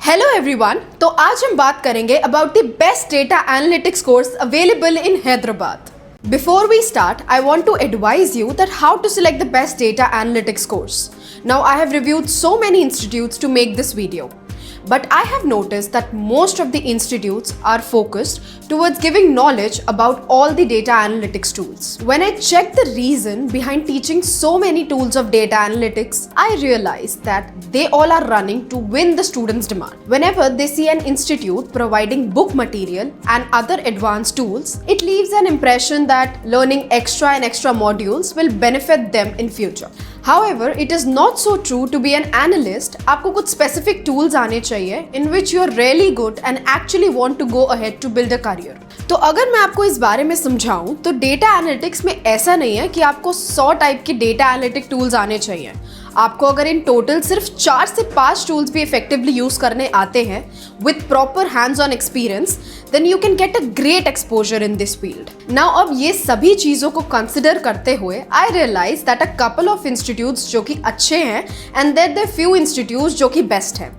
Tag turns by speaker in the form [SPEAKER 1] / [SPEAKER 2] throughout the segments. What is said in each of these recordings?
[SPEAKER 1] Hello everyone. तो आज हम बात करेंगे about the best data analytics course available in Hyderabad. Before we start, I want to advise you that how to select the best data analytics course. Now, I have reviewed so many institutes to make this video. But I have noticed that most of the institutes are focused towards giving knowledge about all the data analytics tools. When I checked the reason behind teaching so many tools of data analytics, I realized that they all are running to win the students' demand. Whenever they see an institute providing book material and other advanced tools, it leaves an impression that learning extra and extra modules will benefit them in future. However, it is not so true to be an analyst. आपको कुछ specific tools आने चाहिए in which you are really good and actually want to go ahead to build a career. तो अगर मैं आपको इस बारे में समझाऊं तो डेटा एनालिटिक्स में ऐसा नहीं है कि आपको 100 टाइप के डेटा एनालिटिक टूल्स आने चाहिए. आपको अगर इन टोटल सिर्फ 4 से 5 टूल्स भी इफेक्टिवली यूज करने आते हैं with proper hands on experience, then you can get a great exposure in this field. Now अब ये सभी चीज़ों को कंसिडर करते हुए I realise that a couple of institutes जो कि अच्छे हैं and there there few institutes जो कि बेस्ट हैं.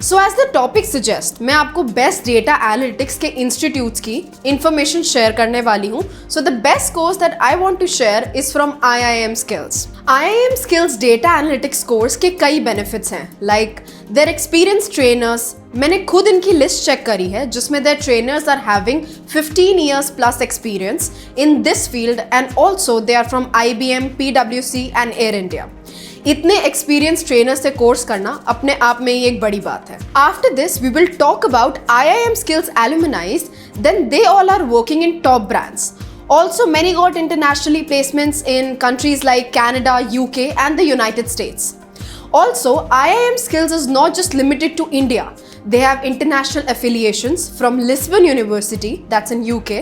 [SPEAKER 1] So as the topic suggest, मैं आपको बेस्ट डेटा एनालिटिक्स के इंस्टीट्यूट्स की इंफॉर्मेशन शेयर करने वाली हूँ. So the best course that I want to share is from IIM Skills. IIM Skills data analytics course के कई बेनिफिट्स हैं, लाइक देयर एक्सपीरियंस ट्रेनर्स. मैंने खुद इनकी लिस्ट चेक करी है जिसमें their trainers are having 15 years plus experience in this field and also they are from IBM, PwC and Air India. इतने एक्सपीरियंस ट्रेनर से कोर्स करना अपने आप में ही एक बड़ी बात है. After this we will talk about IIM Skills alumni. Then they all are working in top brands. Also, many got internationally placements in countries like Canada, UK and the United States. Also, IIM Skills is not just limited to India. They have international affiliations from Lisbon University, that's in UK,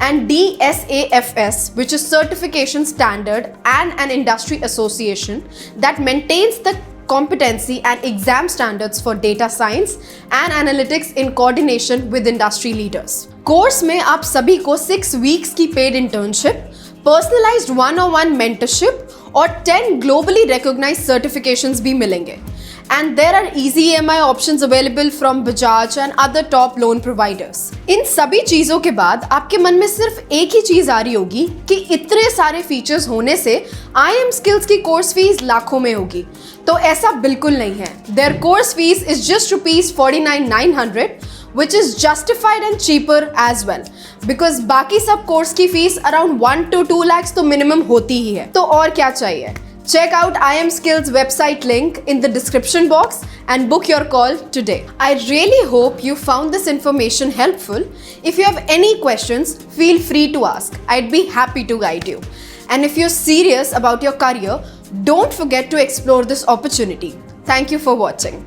[SPEAKER 1] and DSAFS, which is certification standard and an industry association that maintains the competency and exam standards for data science and analytics in coordination with industry leaders. Course में आप सभी को 6 weeks की paid internship, personalized one-on-one mentorship और 10 globally recognized certifications भी मिलेंगे. And there are easy EMI options available from Bajaj and other top loan providers. इन सभी चीज़ों के बाद आपके मन में सिर्फ एक ही चीज़ आ रही होगी कि इतने सारे फीचर्स होने से IIM Skills की कोर्स फीस लाखों में होगी. तो ऐसा बिल्कुल नहीं है. Their course fees is just ₹49,900, which is justified and cheaper as well. Because बाकी सब कोर्स की फीस अराउंड 1 to 2 lakhs तो मिनिमम होती ही है. तो और क्या चाहिए? Check out IIM Skills website link in the description box and book your call today. I really hope you found this information helpful. If you have any questions, feel free to ask. I'd be happy to guide you. And if you're serious about your career, don't forget to explore this opportunity. Thank you for watching.